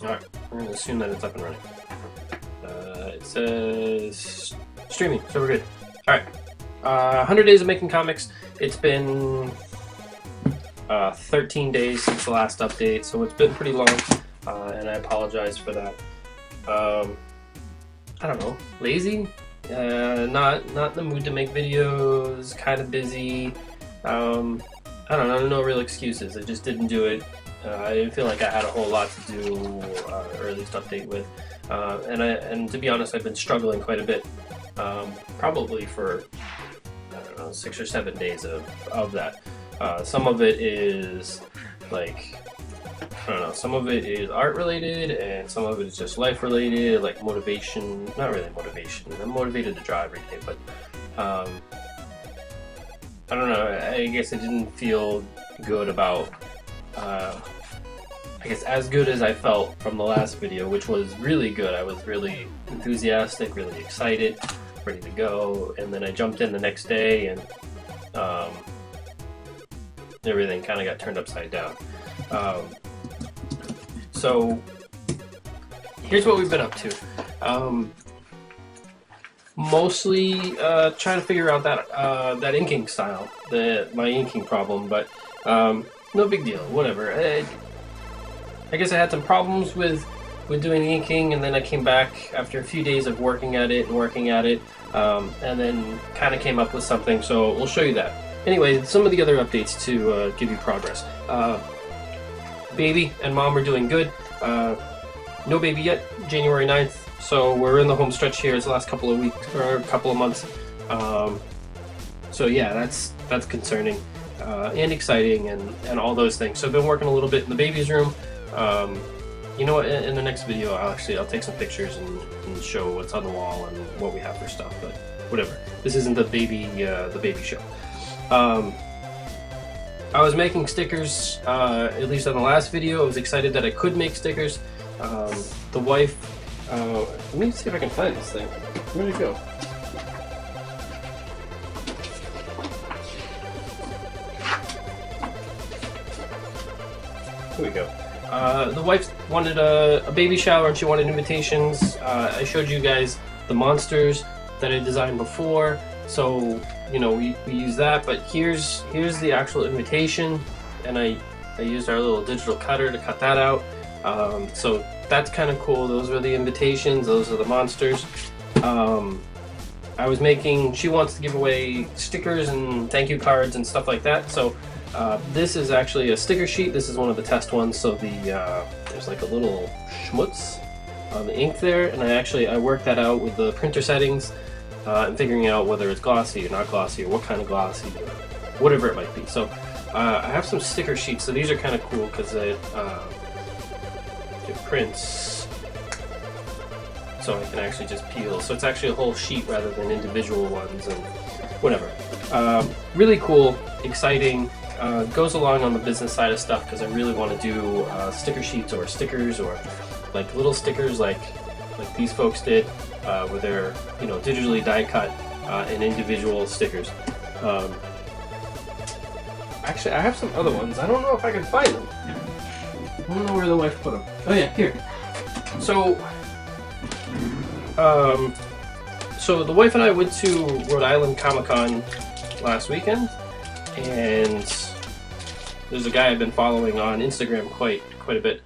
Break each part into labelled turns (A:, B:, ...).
A: Alright, we're going to assume that it's up and running. It says streaming, so we're good. Alright, 100 days of making comics. It's been 13 days since the last update, so it's been pretty long, and I apologize for that. I don't know, lazy? Not in the mood to make videos, kind of busy. I don't know, no real excuses. I just didn't do it. I didn't feel like I had a whole lot to do, or at least update with. And to be honest, I've been struggling quite a bit. Probably for, I don't know, 6 or 7 days of that. Some of it is like, I don't know, some of it is art related and some of it is just life related, like motivation. Not really motivation. I'm motivated to draw every day, but I don't know, I guess I didn't feel good about, I guess as good as I felt from the last video, which was really good. I was really enthusiastic, really excited, ready to go, and then I jumped in the next day and everything kind of got turned upside down. So here's what we've been up to. Mostly trying to figure out that inking style, my inking problem, but no big deal, whatever. I guess I had some problems with doing the inking, and then I came back after a few days of working at it, and then kind of came up with something, so we'll show you that. Anyway, some of the other updates to give you progress. Baby and mom are doing good. No baby yet, January 9th, so we're in the home stretch here. It's the last couple of weeks, or a couple of months. So yeah, that's concerning and exciting and all those things. So I've been working a little bit in the baby's room. You know what, in the next video I'll take some pictures and show what's on the wall and what we have for stuff, but whatever. This isn't the baby show. I was making stickers, at least on the last video. I was excited that I could make stickers. The wife, let me see if I can find this thing. Where'd it go? Here we go. The wife wanted a baby shower and she wanted invitations. I showed you guys the monsters that I designed before, so you know we use that. But here's the actual invitation, and I used our little digital cutter to cut that out. So that's kind of cool. Those are the invitations. Those are the monsters. I was making. She wants to give away stickers and thank you cards and stuff like that. So. This is actually a sticker sheet. This is one of the test ones, so there's like a little schmutz on the ink there, and I worked that out with the printer settings and figuring out whether it's glossy or not glossy, or what kind of glossy, or whatever it might be. So I have some sticker sheets, so these are kind of cool because it prints, so I can actually just peel. So it's actually a whole sheet rather than individual ones and whatever. Really cool, exciting. Goes along on the business side of stuff because I really want to do sticker sheets or stickers or like little stickers like these folks did, where they're digitally die cut and individual stickers. Actually, I have some other ones. I don't know if I can find them. I don't know where the wife put them. Oh yeah, here. So, so the wife and I went to Rhode Island Comic-Con last weekend, and there's a guy I've been following on Instagram quite a bit.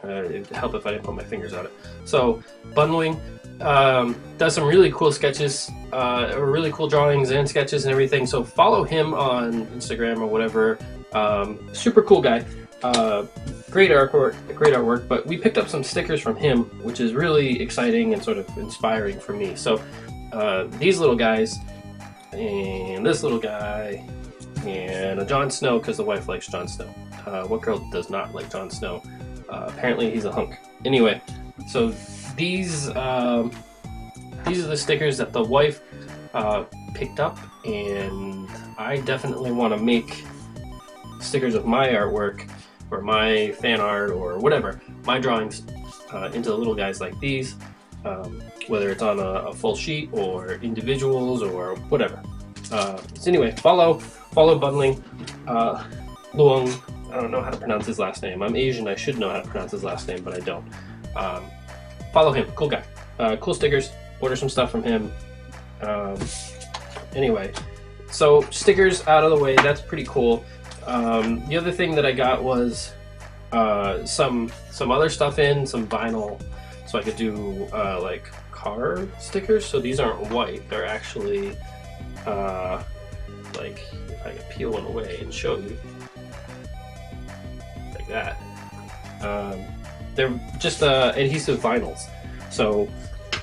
A: It'd help if I didn't put my fingers on it. So Bundling does some really cool sketches, really cool drawings and sketches and everything. So follow him on Instagram or whatever. Super cool guy. Great artwork. But we picked up some stickers from him, which is really exciting and sort of inspiring for me. So these little guys. And this little guy, and a Jon Snow because the wife likes Jon Snow. What girl does not like Jon Snow? Apparently he's a hunk. Anyway, so these are the stickers that the wife picked up, and I definitely want to make stickers of my artwork or my fan art or whatever, my drawings into little guys like these. Whether it's on a full sheet or individuals or whatever. So anyway, follow Bundling, Luong I don't know how to pronounce his last name. I'm Asian, I should know how to pronounce his last name, but I don't. Follow him, cool guy. Cool stickers, order some stuff from him. Anyway, so stickers out of the way, that's pretty cool. The other thing that I got was some other stuff in, some vinyl, so I could do like car stickers. So these aren't white, they're actually like, if I could peel one away and show you, like that. They're just adhesive vinyls. So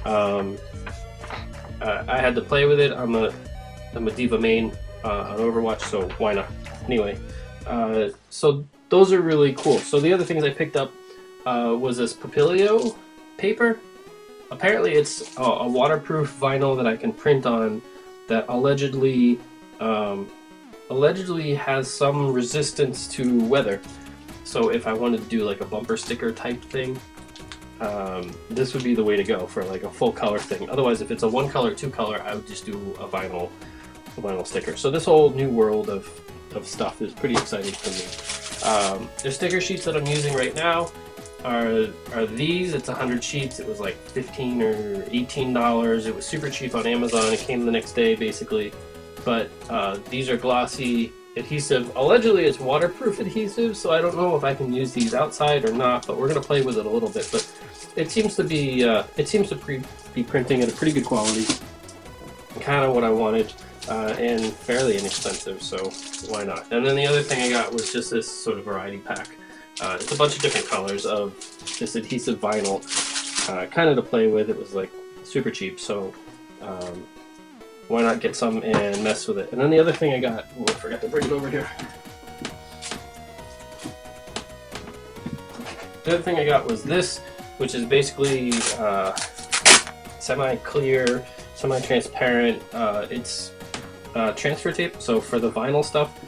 A: I had to play with it. I'm a D.Va main on Overwatch, so why not? Anyway, so those are really cool. So the other things I picked up was this Papilio paper. Apparently it's a waterproof vinyl that I can print on that allegedly has some resistance to weather. So if I wanted to do like a bumper sticker type thing, this would be the way to go for like a full color thing. Otherwise, if it's a one color, two color, I would just do a vinyl sticker. So this whole new world of stuff is pretty exciting for me. The sticker sheets that I'm using right now are these. It's 100 sheets. It was like $15 or $18. It was super cheap on Amazon. It came the next day basically. But these are glossy adhesive. Allegedly it's waterproof adhesive, so I don't know if I can use these outside or not, but we're gonna play with it a little bit. But it seems to be be printing at a pretty good quality, kind of what I wanted, and fairly inexpensive, so why not? And then the other thing I got was just this sort of variety pack. It's a bunch of different colors of this adhesive vinyl, kind of to play with. It was like super cheap, so why not get some and mess with it? And then the other thing I got, I forgot to bring it over here. The other thing I got was this, which is basically semi-clear, semi-transparent. It's transfer tape, so for the vinyl stuff,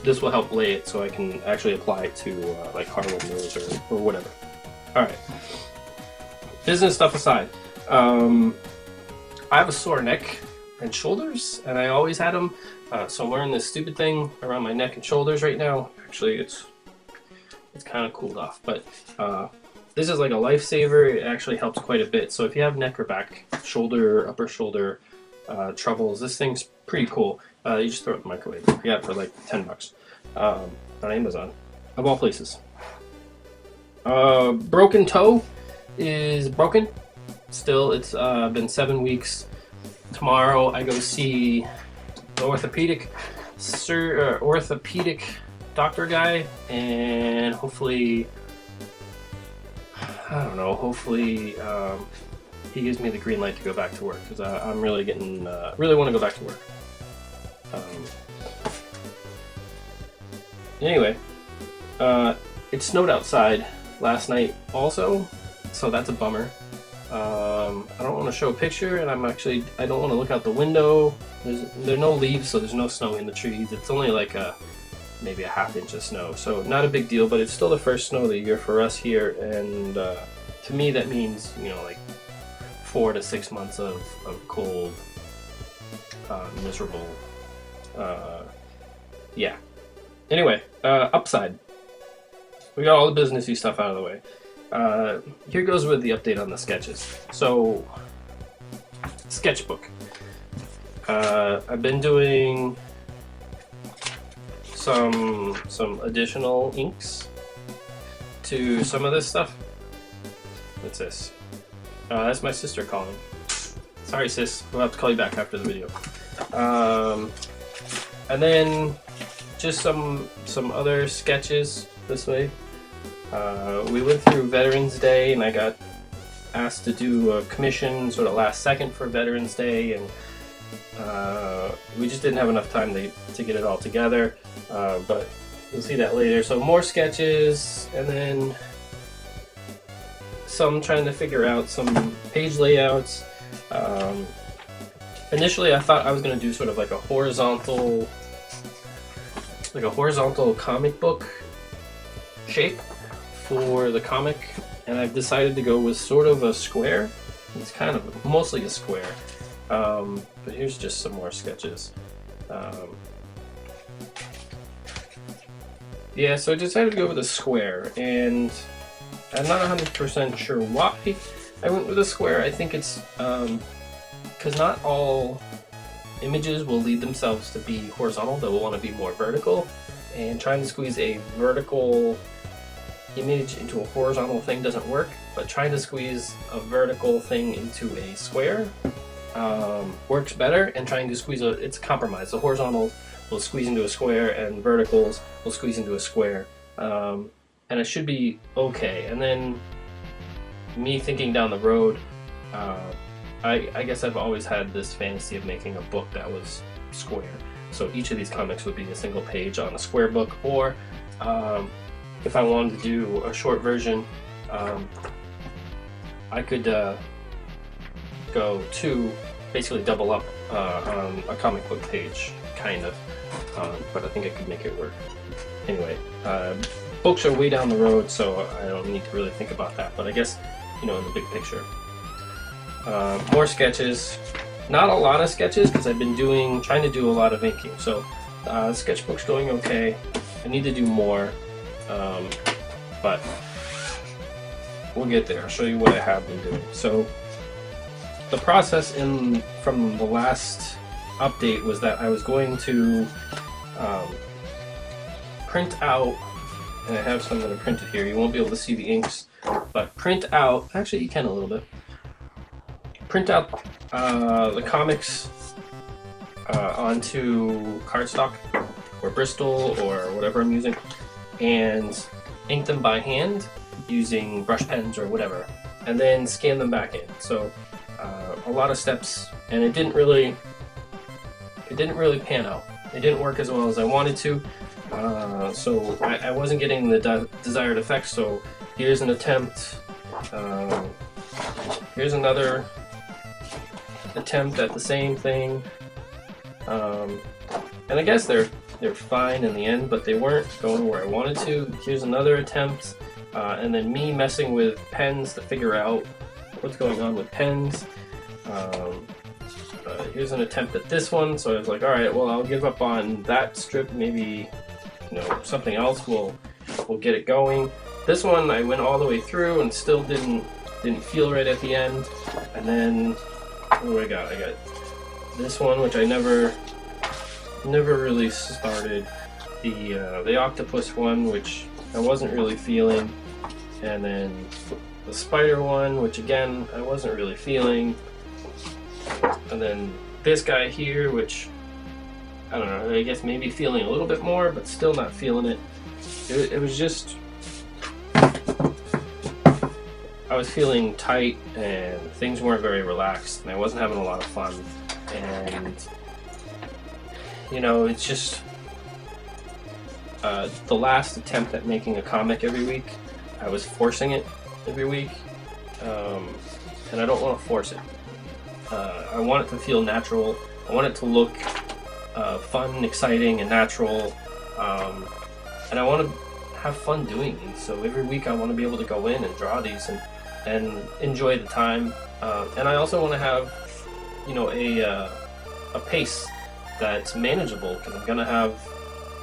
A: this will help lay it so I can actually apply it to like car windows or whatever. Alright, business stuff aside. I have a sore neck and shoulders, and I always had them, so I'm wearing this stupid thing around my neck and shoulders right now. Actually, it's kind of cooled off, but this is like a lifesaver. It actually helps quite a bit. So if you have neck or back, shoulder, upper shoulder troubles, this thing's pretty cool. You just throw it in the microwave. I got it for like $10 on Amazon, of all places. Broken toe is broken. Still, it's been 7 weeks. Tomorrow I go see the orthopedic doctor guy, and hopefully, I don't know, hopefully he gives me the green light to go back to work, because I'm really really want to go back to work. Anyway, it snowed outside last night also, so that's a bummer. I don't want to show a picture, and I don't want to look out the window. There are no leaves, so there's no snow in the trees. It's only like maybe a ½ inch of snow, so not a big deal, but it's still the first snow of the year for us here, and to me that means, you know, like 4 to 6 months of cold, miserable, yeah. Anyway, upside. We got all the businessy stuff out of the way. Here goes with the update on the sketches. So, sketchbook. I've been doing some additional inks to some of this stuff. What's this? That's my sister calling. Sorry, sis. We'll have to call you back after the video. And then just some other sketches this way. We went through Veterans Day, and I got asked to do a commission sort of last second for Veterans Day, and we just didn't have enough time to get it all together, but you'll see that later. So more sketches, and then some trying to figure out some page layouts. Initially I thought I was going to do sort of like a horizontal comic book shape for the comic, and I've decided to go with sort of a square. It's kind of mostly a square, but here's just some more sketches. Yeah, so I decided to go with a square, and I'm not 100% sure why I went with a square. I think it's because not all images will lead themselves to be horizontal. They'll want to be more vertical, and trying to squeeze a vertical image into a horizontal thing doesn't work, but trying to squeeze a vertical thing into a square works better, and trying to squeeze it's a compromise. The horizontals will squeeze into a square and verticals will squeeze into a square, and it should be okay. And then me thinking down the road, I guess I've always had this fantasy of making a book that was square. So each of these comics would be a single page on a square book, or if I wanted to do a short version, I could go to basically double up on a comic book page, kind of, but I think I could make it work. Anyway, books are way down the road, so I don't need to really think about that, but I guess, you know, in the big picture. More sketches. Not a lot of sketches, because I've been trying to do a lot of inking, so the sketchbook's going okay. I need to do more, but we'll get there. I'll show you what I have been doing. So the process from the last update was that I was going to print out, and I have some that are printed here. You won't be able to see the inks, but print out, actually you can a little bit, print out the comics onto cardstock or Bristol or whatever I'm using, and ink them by hand using brush pens or whatever, and then scan them back in. So a lot of steps, and it didn't really pan out. It didn't work as well as I wanted to, so I wasn't getting the desired effects. So here's an attempt. Here's another attempt at the same thing, and I guess they're fine in the end, but they weren't going where I wanted to. Here's another attempt, and then me messing with pens to figure out what's going on with pens. Here's an attempt at this one, so I was like, all right, well, I'll give up on that strip. Maybe, you know, something else will get it going. This one I went all the way through and still didn't feel right at the end. And then what do I got? I got this one, which I never really started. The octopus one, which I wasn't really feeling, and then the spider one, which again I wasn't really feeling, and then this guy here, which I don't know, I guess maybe feeling a little bit more, but still not feeling it. It was just, I was feeling tight and things weren't very relaxed, and I wasn't having a lot of fun. And you know, it's just the last attempt at making a comic every week, I was forcing it every week, and I don't want to force it. I want it to feel natural. I want it to look fun, exciting, and natural, and I want to have fun doing these. So every week I want to be able to go in and draw these and enjoy the time, and I also want to have, you know, a pace that's manageable, because I'm gonna have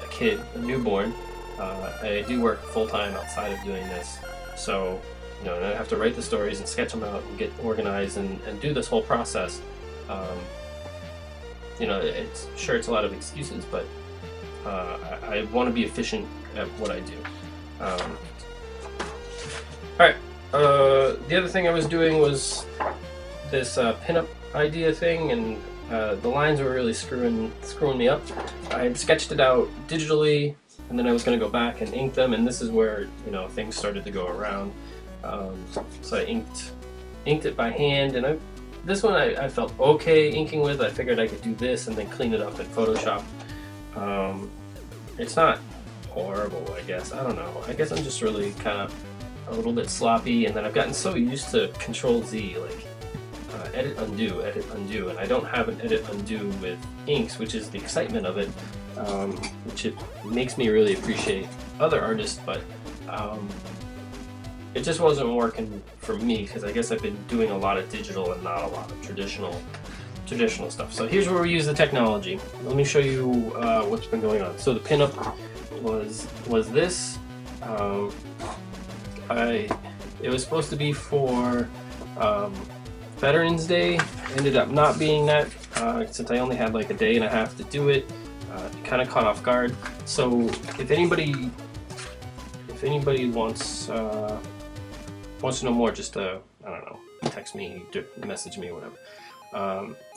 A: a kid, a newborn. I do work full-time outside of doing this, so you know, and I have to write the stories and sketch them out and get organized and do this whole process. You know, it's a lot of excuses, but I want to be efficient at what I do. Alright, the other thing I was doing was this pinup idea thing, and the lines were really screwing me up. I had sketched it out digitally, and then I was going to go back and ink them, and this is where, you know, things started to go around. So I inked it by hand, and this one I felt okay inking with. I figured I could do this and then clean it up in Photoshop. It's not horrible, I guess. I don't know. I guess I'm just really kind of a little bit sloppy, and then I've gotten so used to Control-Z, like edit, undo, and I don't have an edit, undo with inks, which is the excitement of it, which it makes me really appreciate other artists, but it just wasn't working for me, because I guess I've been doing a lot of digital and not a lot of traditional stuff. So here's where we use the technology. Let me show you what's been going on. So the pinup was this. It was supposed to be for Veterans Day. Ended up not being that since I only had like a day and a half to do it. It kind of caught off guard. So if anybody wants to know more, just I don't know, text me, message me, whatever.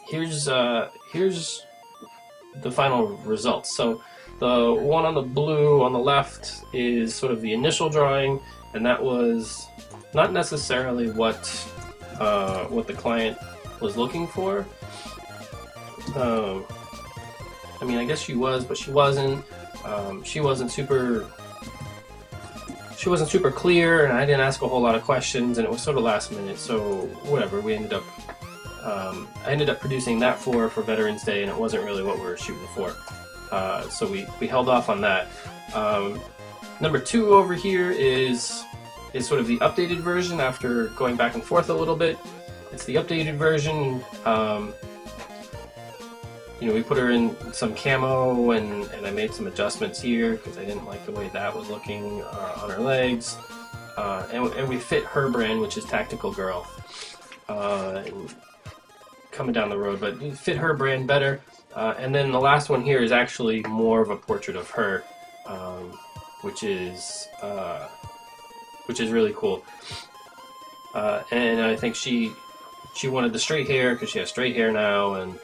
A: Here's the final results. So the one on the blue on the left is sort of the initial drawing, and that was not necessarily what the client was looking for. I mean, I guess she was, but she wasn't. She wasn't super clear, and I didn't ask a whole lot of questions, and it was sort of last minute. So whatever, we ended up. I ended up producing that for Veterans Day, and it wasn't really what we were shooting for. So we held off on that. Number 2 over here is sort of the updated version after going back and forth a little bit. It's the updated version. We put her in some camo, and I made some adjustments here because I didn't like the way that was looking on her legs. And we fit her brand, which is Tactical Girl, coming down the road, but fit her brand better. And then the last one here is actually more of a portrait of her, which is really cool. And I think she wanted the straight hair because she has straight hair now, and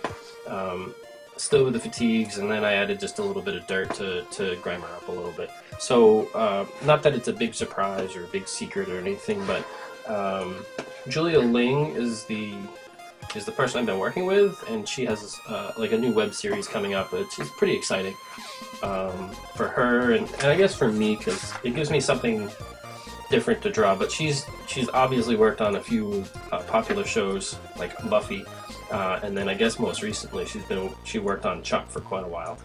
A: still with the fatigues, and then I added just a little bit of dirt to grime her up a little bit. So not that it's a big surprise or a big secret or anything, but Julia Ling is the person I've been working with, and she has like a new web series coming up, which is pretty exciting for her and I guess for me, because it gives me something different to draw. But she's obviously worked on a few popular shows like Buffy, and then I guess most recently she worked on Chuck for quite a while.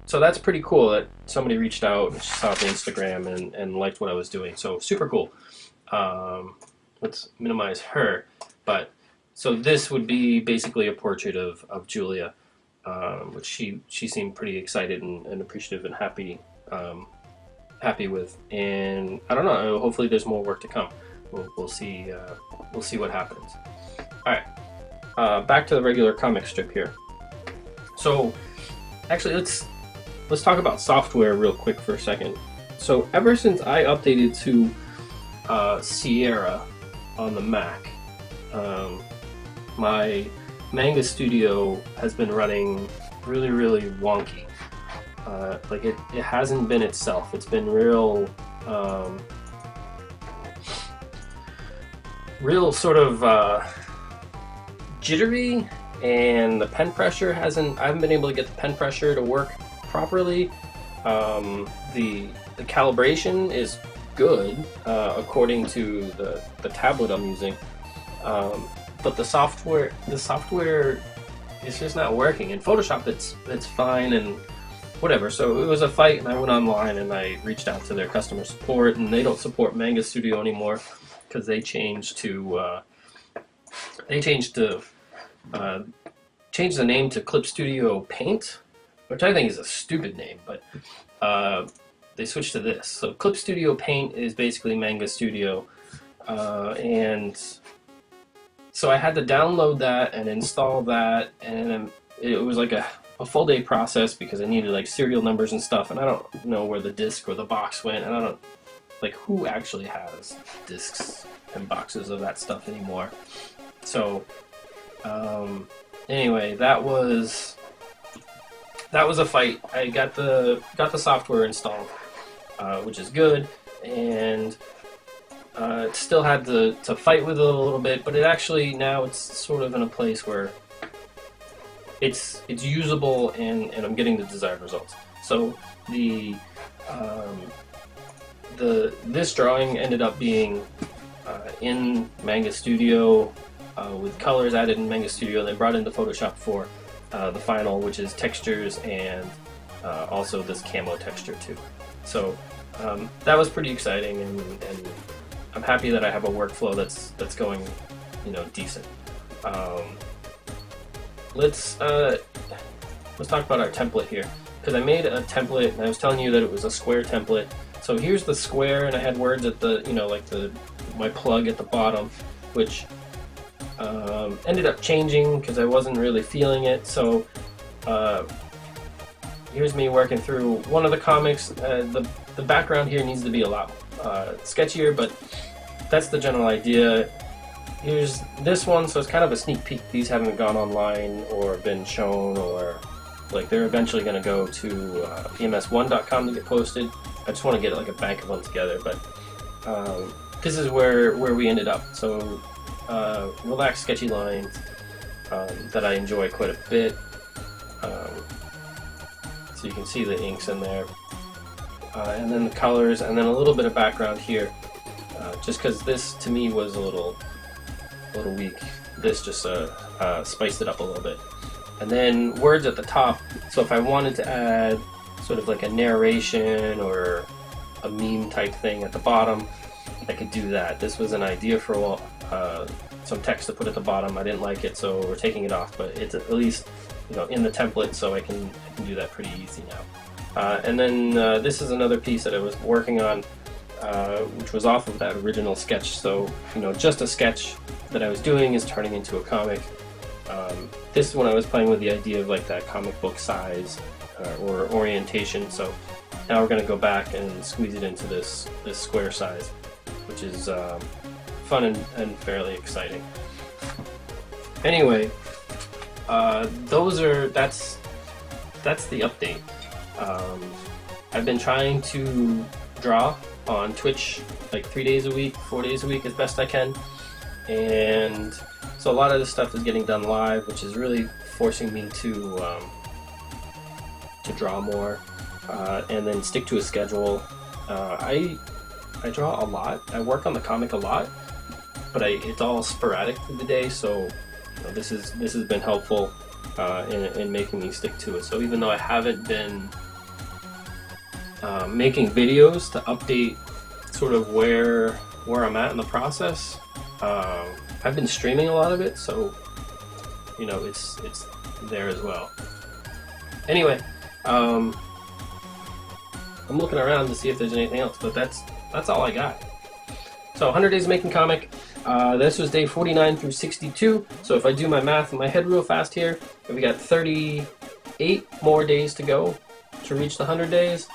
A: So that's pretty cool that somebody reached out and saw the Instagram and liked what I was doing. So super cool. Let's minimize her. But so this would be basically a portrait of Julia, which she seemed pretty excited and appreciative and happy with. And I don't know. Hopefully, there's more work to come. We'll see. We'll see what happens. All right. Back to the regular comic strip here. So actually, let's talk about software real quick for a second. So ever since I updated to Sierra on the Mac, my Manga Studio has been running really, really wonky. Like it hasn't been itself. It's been real sort of jittery, and the pen pressure I haven't been able to get the pen pressure to work properly. The calibration is good according to the tablet I'm using, but the software is just not working. In Photoshop it's fine and whatever. So it was a fight, and I went online and I reached out to their customer support, and they don't support Manga Studio anymore because they changed the name to Clip Studio Paint, which I think is a stupid name, but they switched to this. So Clip Studio Paint is basically Manga Studio, and so I had to download that and install that, and it was like a full day process because I needed like serial numbers and stuff, and I don't know where the disc or the box went, and I don't like who actually has discs and boxes of that stuff anymore. So anyway, that was a fight. I got the software installed, which is good, and still had to fight with it a little bit, but now it's sort of in a place where it's usable, and I'm getting the desired results. So this drawing ended up being in Manga Studio with colors added in Manga Studio, then brought into Photoshop for the final, which is textures and also this camo texture too. So that was pretty exciting, and I'm happy that I have a workflow that's going, decent. Let's talk about our template here, because I made a template and I was telling you that it was a square template. So here's the square, and I had words at the, like my plug at the bottom, which ended up changing because I wasn't really feeling it. So here's me working through one of the comics. The background here needs to be a lot sketchier, but that's the general idea. Here's this one, so it's kind of a sneak peek. These haven't gone online or been shown, or like they're eventually going to go to ems1.com to get posted. I just want to get like a bank of them together, but this is where we ended up. So relaxed, sketchy lines that I enjoy quite a bit. So you can see the inks in there, and then the colors, and then a little bit of background here, just because this to me was a little weak. This just spiced it up a little bit. And then words at the top. So if I wanted to add sort of like a narration or a meme type thing at the bottom, I could do that. This was an idea for some text to put at the bottom. I didn't like it, so we're taking it off, but it's at least in the template, so I can do that pretty easy now. And then this is another piece that I was working on, which was off of that original sketch. So just a sketch that I was doing is turning into a comic. This is when I was playing with the idea of like that comic book size or orientation. So now we're going to go back and squeeze it into this square size, which is fun and fairly exciting. Anyway, that's the update. I've been trying to draw on Twitch like 3 days a week, 4 days a week as best I can, and so a lot of this stuff is getting done live, which is really forcing me to draw more and then stick to a schedule. I draw a lot. I work on the comic a lot, but it's all sporadic through the day. So this has been helpful in making me stick to it. So even though I haven't been making videos to update sort of where I'm at in the process, I've been streaming a lot of it, so it's there as well. Anyway, I'm looking around to see if there's anything else, but that's all I got. So 100 days making comic. This was day 49 through 62. So if I do my math in my head real fast here, we got 38 more days to go to reach the 100 days.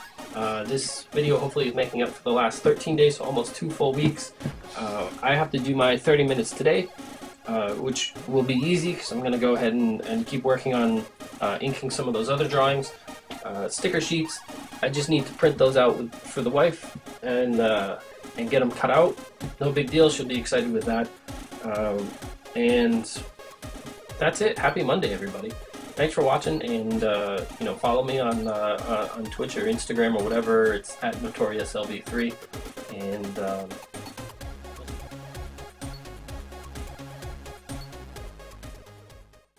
A: This video hopefully is making up for the last 13 days, so almost 2 full weeks. I have to do my 30 minutes today, which will be easy because I'm going to go ahead and keep working on inking some of those other drawings. Sticker sheets, I just need to print those out for the wife and get them cut out. No big deal, she'll be excited with that. And that's it. Happy Monday, everybody. Thanks for watching, and follow me on Twitch or Instagram or whatever. It's at NotoriousLB3, and